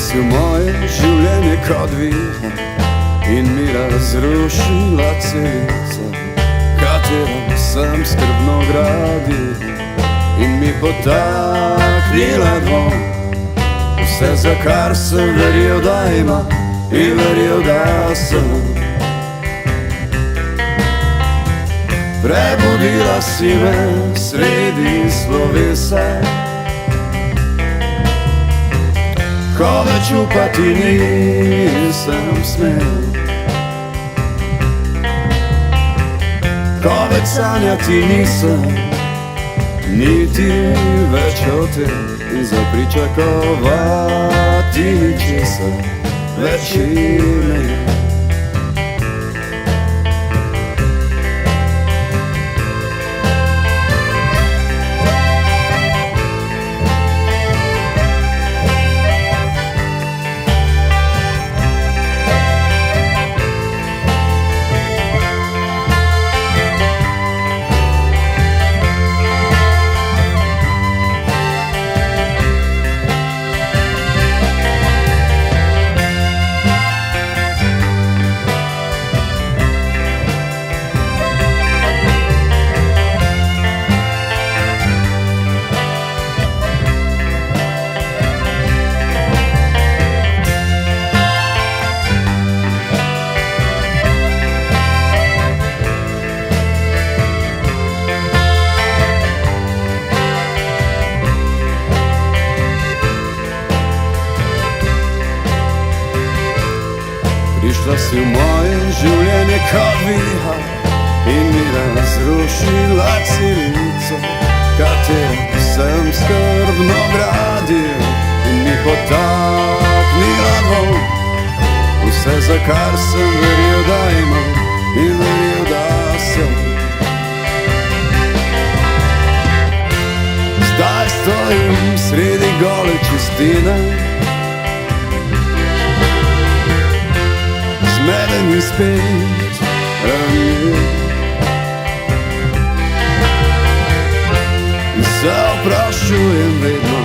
si v moje življenje kot vihar in mi razrušila celico, katero sem skrbno gradil in mi potaknila dvom. Vse, za kar sem verjel, da ima in verjel, da sem. Prebudila si me sredi slovesa, ko več upati nisem smel, ko več sanjati nisem niti več hotel in za pričakovati ničesar več imel. Prišla si v moje življenje kot vihar in mi razrušila celico, katero sem skrbno gradil in mi potaknila dvom. Vse, za kar sem verjel, da imam in verjel, da sem. Zdaj stojim sredi gole čistine, zmeden in spet ranljiv. Se vprašujem vedno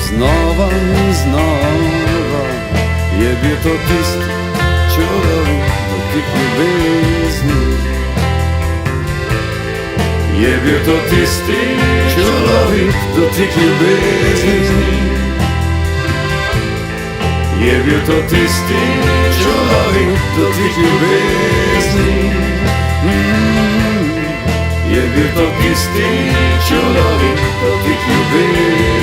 znova in znova, je bil to tisti čudovit dotik ljubezni? Je bil to tisti čudovit dotik ljubezni? Je bil to tisti čudovit dotik ljubezni? Je bil to tisti čudovit dotik ljubezni?